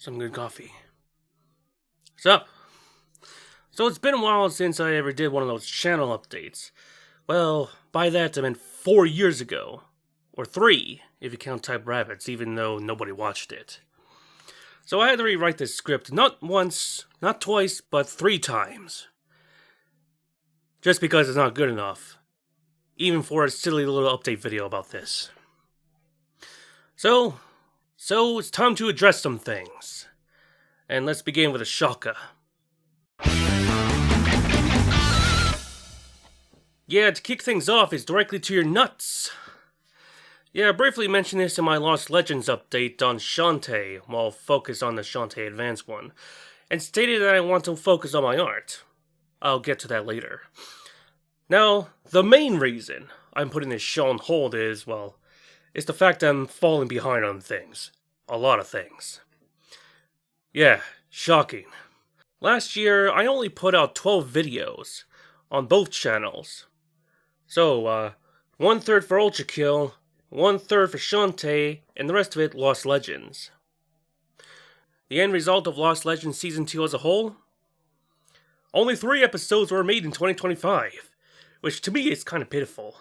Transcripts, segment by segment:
some good coffee. So it's been a while since I ever did one of those channel updates. Well, by that I meant 4 years ago. Or 3, if you count Type Rabbits, even though nobody watched it. So I had to rewrite this script not once, not twice, but 3 times. Just because it's not good enough. Even for a silly little update video about this. So it's time to address some things. And let's begin with a shocker. Yeah, to kick things off is directly to your nuts. Yeah, I briefly mentioned this in my Lost Legends update on Shantae, while focused on the Shantae Advanced one, and stated that I want to focus on my art. I'll get to that later. Now, the main reason I'm putting this show on hold is, well, it's the fact I'm falling behind on things. A lot of things. Yeah, shocking. Last year, I only put out 12 videos on both channels. So, 1/3 for Ultra Kill, 1/3 for Shantae, and the rest of it Lost Legends. The end result of Lost Legends Season 2 as a whole? Only 3 episodes were made in 2025, which to me is kind of pitiful.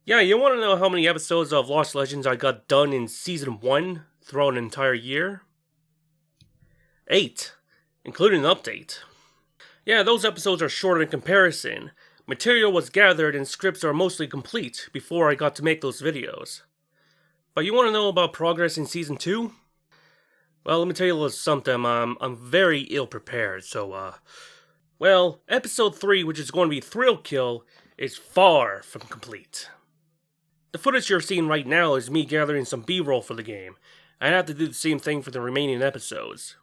Yeah, you want to know how many episodes of Lost Legends I got done in Season 1 throughout an entire year? 8, including an update. Yeah, those episodes are shorter in comparison. Material was gathered and scripts are mostly complete before I got to make those videos. But you want to know about progress in Season 2? Well, let me tell you a little something. I'm very ill prepared, so, well, Episode 3, which is going to be Thrill Kill, is far from complete. The footage you're seeing right now is me gathering some B-roll for the game. I have to do the same thing for the remaining episodes.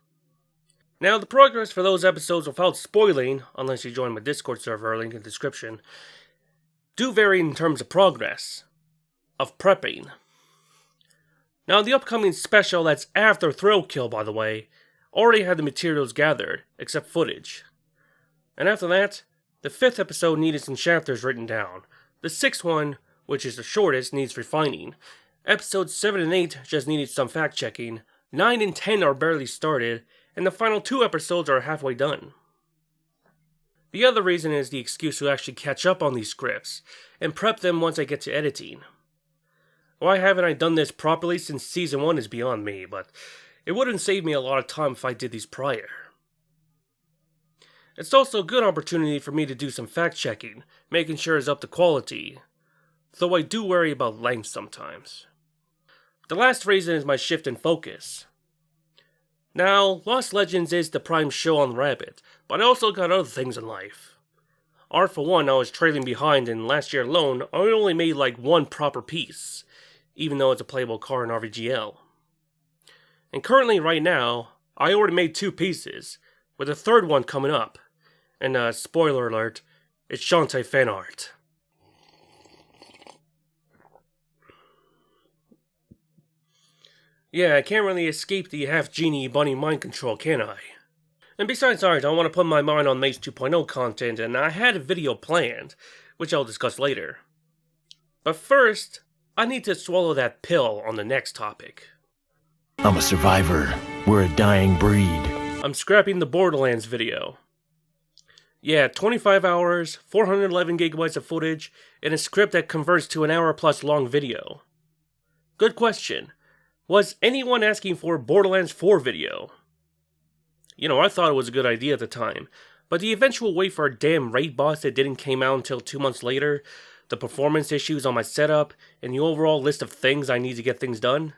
Now, the progress for those episodes without spoiling, unless you join my Discord server, link in the description, do vary in terms of progress, of prepping. Now, the upcoming special that's after Thrill Kill, by the way, already had the materials gathered, except footage. And after that, the 5th episode needed some chapters written down. The 6th one, which is the shortest, needs refining. Episodes 7 and 8 just needed some fact-checking. 9 and 10 are barely started, and the final 2 episodes are halfway done. The other reason is the excuse to actually catch up on these scripts, and prep them once I get to editing. Why haven't I done this properly since Season 1 is beyond me, but it wouldn't save me a lot of time if I did these prior. It's also a good opportunity for me to do some fact-checking, making sure it's up to quality, though I do worry about length sometimes. The last reason is my shift in focus. Now, Lost Legends is the prime show on Rabbit, but I also got other things in life. Art for one, I was trailing behind, and last year alone, I only made like 1 proper piece, even though it's a playable car in RVGL. And currently, right now, I already made 2 pieces, with a 3rd one coming up. And spoiler alert, it's Shantae fan art. Yeah, I can't really escape the half-genie bunny mind control, can I? And besides art, I want to put my mind on Mace 2.0 content, and I had a video planned, which I'll discuss later. But first, I need to swallow that pill on the next topic. I'm a survivor. We're a dying breed. I'm scrapping the Borderlands video. Yeah, 25 hours, 411 gigabytes of footage, and a script that converts to an hour-plus long video. Good question. Was anyone asking for a Borderlands 4 video? You know, I thought it was a good idea at the time, but the eventual wait for a damn raid boss that didn't came out until 2 months later, the performance issues on my setup, and the overall list of things I need to get things done,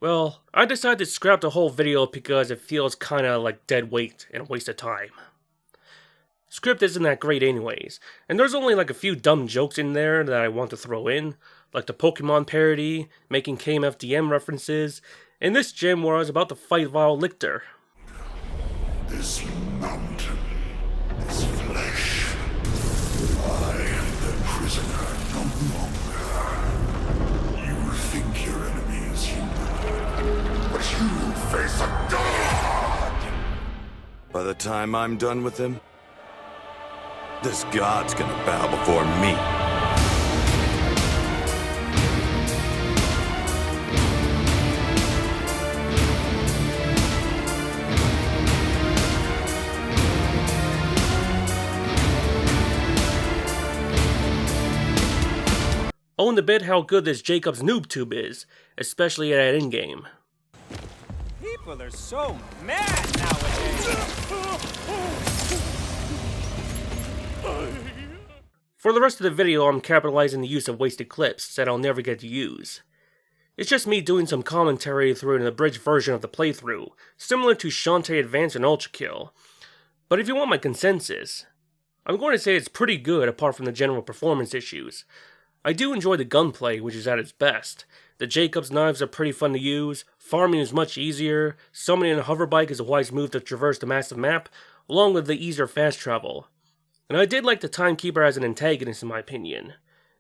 well, I decided to scrap the whole video because it feels kinda like dead weight and a waste of time. Script isn't that great anyways, and there's only like a few dumb jokes in there that I want to throw in, like the Pokemon parody, making KMFDM references, and this gym where I was about to fight Vile Lictor. This mountain, this flesh, I am the prisoner no longer. You think your enemy is human, but you face a god! By the time I'm done with him, this god's gonna bow before me. own the bit how good this Jacob's noob tube is, especially at in-game. People are so mad nowadays. For the rest of the video, I'm capitalizing the use of wasted clips that I'll never get to use. It's just me doing some commentary through an abridged version of the playthrough, similar to Shantae Advance and Ultra Kill. But if you want my consensus, I'm going to say it's pretty good apart from the general performance issues. I do enjoy the gunplay, which is at its best. The Jacob's knives are pretty fun to use, farming is much easier, summoning a hoverbike is a wise move to traverse the massive map, along with the easier fast travel. And I did like the Timekeeper as an antagonist in my opinion.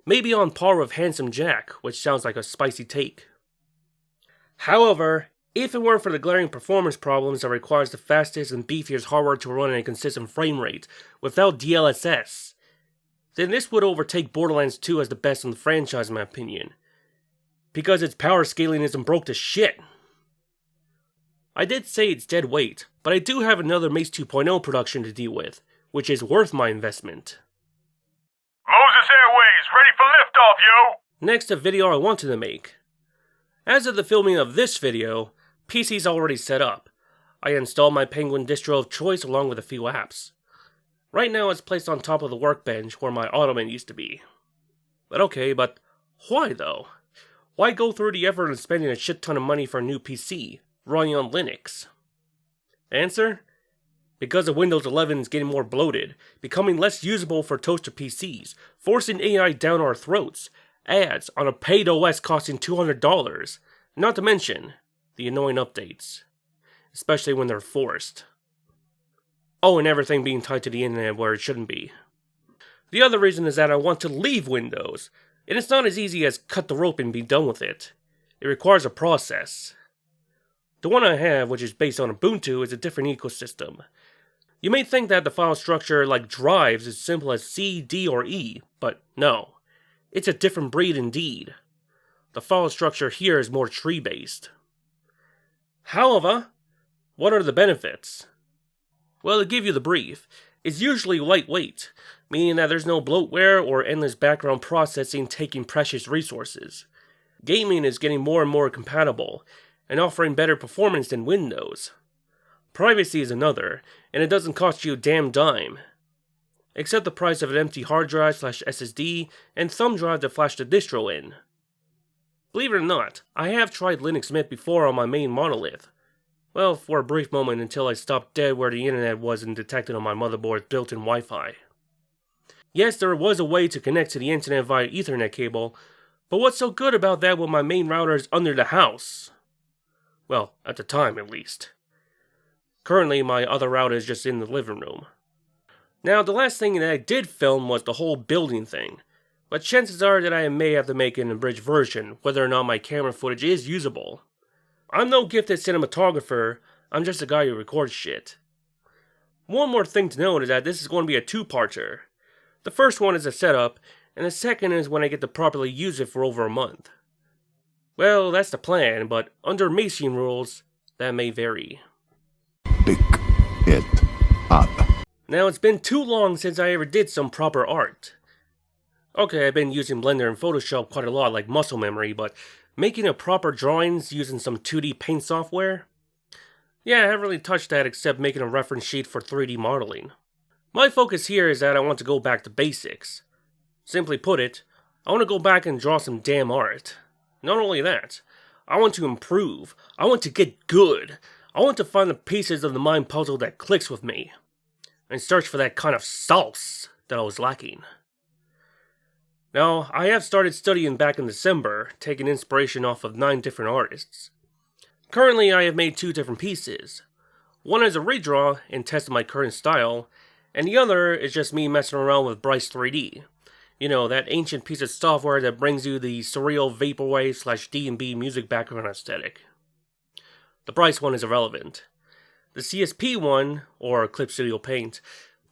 Maybe on par with Handsome Jack, which sounds like a spicy take. However, if it weren't for the glaring performance problems that requires the fastest and beefiest hardware to run at a consistent frame rate, without DLSS, then this would overtake Borderlands 2 as the best in the franchise in my opinion. Because its power scaling isn't broke to shit. I did say it's dead weight, but I do have another Mace 2.0 production to deal with, which is worth my investment. Moses Airways, ready for liftoff, yo! Next, a video I wanted to make. As of the filming of this video, PC's already set up. I installed my Penguin distro of choice along with a few apps. Right now it's placed on top of the workbench where my ottoman used to be. But why though? Why go through the effort of spending a shit ton of money for a new PC, running on Linux? Answer? Because the Windows 11 is getting more bloated, becoming less usable for toaster PCs, forcing AI down our throats, ads on a paid OS costing $200, not to mention the annoying updates, especially when they're forced. Oh, and everything being tied to the internet where it shouldn't be. The other reason is that I want to leave Windows, and it's not as easy as cut the rope and be done with it. It requires a process. The one I have, which is based on Ubuntu, is a different ecosystem. You may think that the file structure like drives is simple as C, D, or E, but no. It's a different breed indeed. The file structure here is more tree-based. However, what are the benefits? Well, to give you the brief, it's usually lightweight, meaning that there's no bloatware or endless background processing taking precious resources. Gaming is getting more and more compatible, and offering better performance than Windows. Privacy is another, and it doesn't cost you a damn dime. Except the price of an empty hard drive / SSD and thumb drive to flash the distro in. Believe it or not, I have tried Linux Mint before on my main monolith. Well, for a brief moment until I stopped dead where the internet was and detected on my motherboard's built-in Wi-Fi. Yes, there was a way to connect to the internet via Ethernet cable, but what's so good about that when my main router is under the house? Well, at the time at least. Currently, my other router is just in the living room. Now, the last thing that I did film was the whole building thing, but chances are that I may have to make an abridged version, whether or not my camera footage is usable. I'm no gifted cinematographer, I'm just a guy who records shit. One more thing to note is that this is going to be a two-parter. The first one is a setup, and the second is when I get to properly use it for over a month. Well, that's the plan, but under Mace rules, that may vary. Pick it up. Now, it's been too long since I ever did some proper art. Okay, I've been using Blender and Photoshop quite a lot like muscle memory, but making a proper drawings using some 2D paint software? Yeah, I haven't really touched that except making a reference sheet for 3D modeling. My focus here is that I want to go back to basics. Simply put it, I want to go back and draw some damn art. Not only that, I want to improve, I want to get good, I want to find the pieces of the mind puzzle that clicks with me. And search for that kind of sauce that I was lacking. Now, I have started studying back in December, taking inspiration off of 9 different artists. Currently, I have made 2 different pieces. One is a redraw and test of my current style, and the other is just me messing around with Bryce 3D. You know, that ancient piece of software that brings you the surreal vaporwave / D&B music background aesthetic. The Bryce one is irrelevant. The CSP one, or Clip Studio Paint,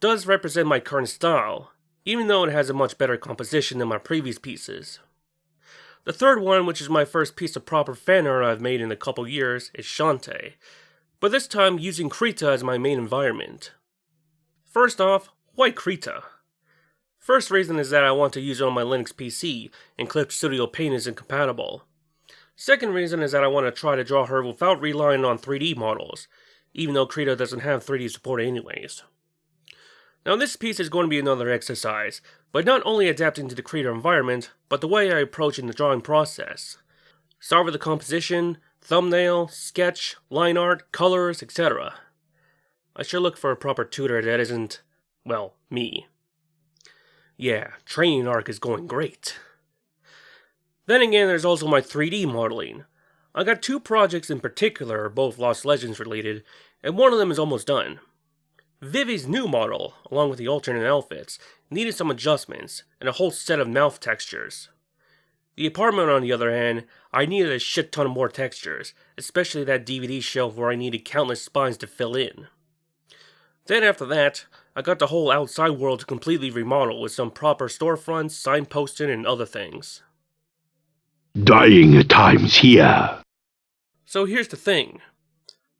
does represent my current style, even though it has a much better composition than my previous pieces. The third one, which is my first piece of proper fan art I've made in a couple years, is Shantae, but this time using Krita as my main environment. First off, why Krita? First reason is that I want to use it on my Linux PC, and Clip Studio Paint is incompatible. Second reason is that I want to try to draw her without relying on 3D models, even though Krita doesn't have 3D support anyways. Now this piece is going to be another exercise, but not only adapting to the Krita environment, but the way I approach in the drawing process. Start with the composition, thumbnail, sketch, line art, colors, etc. I should look for a proper tutor that isn't, well, me. Yeah, training arc is going great. Then again, there's also my 3D modeling. I got 2 projects in particular, both Lost Legends related, and one of them is almost done. Vivi's new model, along with the alternate outfits, needed some adjustments, and a whole set of mouth textures. The apartment, on the other hand, I needed a shit ton of more textures, especially that DVD shelf where I needed countless spines to fill in. Then after that, I got the whole outside world to completely remodel with some proper storefronts, signposting, and other things. Dying times here. So here's the thing.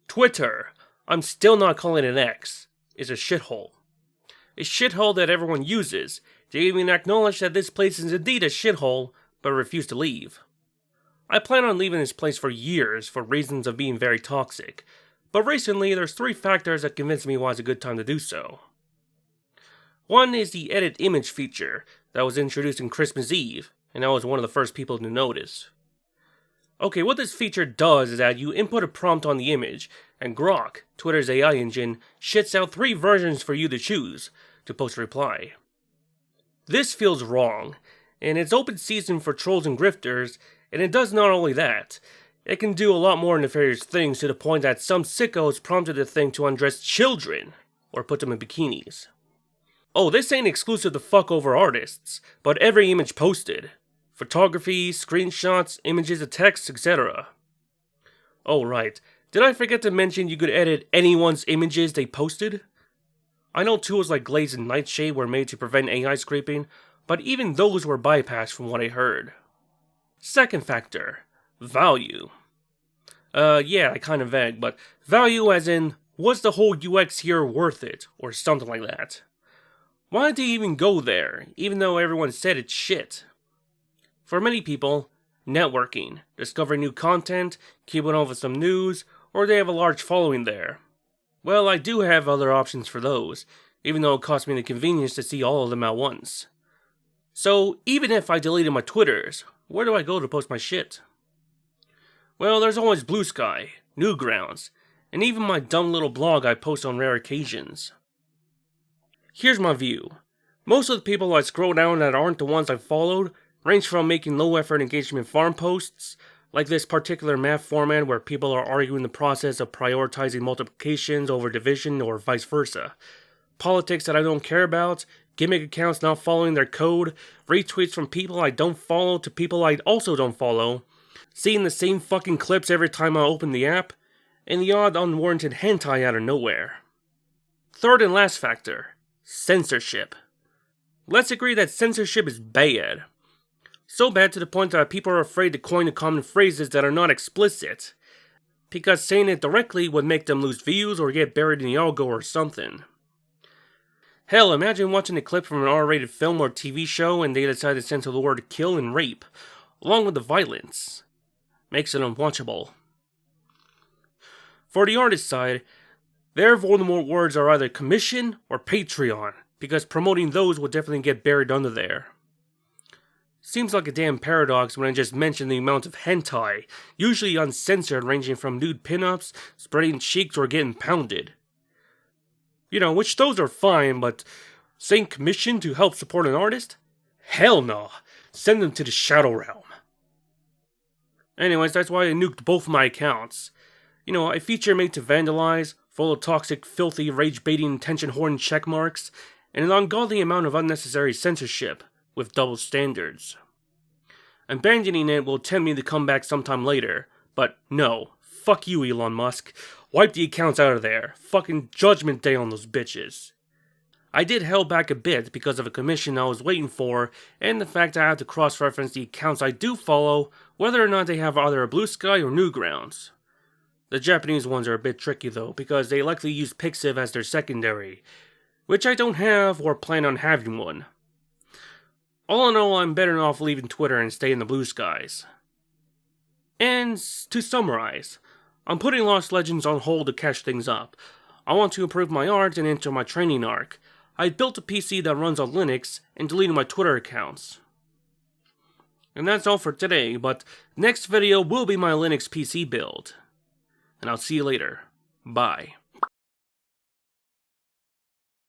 Twitter, I'm still not calling it X, is a shithole. A shithole that everyone uses. They even acknowledge that this place is indeed a shithole, but refuse to leave. I plan on leaving this place for years for reasons of being very toxic, but recently there's 3 factors that convinced me why it's a good time to do so. One is the edit image feature that was introduced in Christmas Eve, and I was one of the first people to notice. Okay, what this feature does is that you input a prompt on the image, and Grok, Twitter's AI engine, shits out 3 versions for you to choose to post a reply. This feels wrong, and it's open season for trolls and grifters, and it does not only that, it can do a lot more nefarious things to the point that some sickos prompted the thing to undress children, or put them in bikinis. Oh, this ain't exclusive to fuckover artists, but every image posted. Photography, screenshots, images of text, etc. Oh right, did I forget to mention you could edit anyone's images they posted? I know tools like Glaze and Nightshade were made to prevent AI scraping, but even those were bypassed from what I heard. Second factor, value. Yeah, kinda vague, but value as in, was the whole UX here worth it, or something like that. Why did they even go there, even though everyone said it's shit? For many people, networking, discovering new content, keeping up with some news, or they have a large following there. Well, I do have other options for those, even though it cost me the convenience to see all of them at once. So, even if I deleted my Twitters, where do I go to post my shit? Well, there's always Blue Sky, Newgrounds, and even my dumb little blog I post on rare occasions. Here's my view. Most of the people I scroll down that aren't the ones I followed range from making low-effort engagement farm posts, like this particular math format where people are arguing the process of prioritizing multiplications over division or vice versa, politics that I don't care about, gimmick accounts not following their code, retweets from people I don't follow to people I also don't follow, seeing the same fucking clips every time I open the app, and the odd unwarranted hentai out of nowhere. Third and last factor, censorship. Let's agree that censorship is bad. So bad to the point that people are afraid to coin the common phrases that are not explicit, because saying it directly would make them lose views or get buried in the algo or something. Hell, imagine watching a clip from an R-rated film or TV show and they decide to censor the word kill and rape, along with the violence. Makes it unwatchable. For the artist side, their Voldemort words are either commission or Patreon, because promoting those will definitely get buried under there. Seems like a damn paradox when I just mentioned the amount of hentai, usually uncensored, ranging from nude pinups, spreading cheeks, or getting pounded. You know, which those are fine, but saying commission to help support an artist? Hell no! Send them to the Shadow Realm. Anyways, that's why I nuked both my accounts. You know, a feature made to vandalize, full of toxic, filthy, rage-baiting, attention-whoring checkmarks, and an ungodly amount of unnecessary censorship, with double standards. Abandoning it will tempt me to come back sometime later, but no, fuck you Elon Musk, wipe the accounts out of there, fucking Judgment Day on those bitches. I did held back a bit because of a commission I was waiting for, and the fact I had to cross-reference the accounts I do follow, whether or not they have either a Blue Sky or Newgrounds. The Japanese ones are a bit tricky though, because they likely use Pixiv as their secondary, which I don't have or plan on having one. All in all, I'm better off leaving Twitter and staying in the blue skies. And to summarize, I'm putting Lost Legends on hold to catch things up. I want to improve my art and enter my training arc. I built a PC that runs on Linux and deleted my Twitter accounts. And that's all for today, but next video will be my Linux PC build. And I'll see you later. Bye.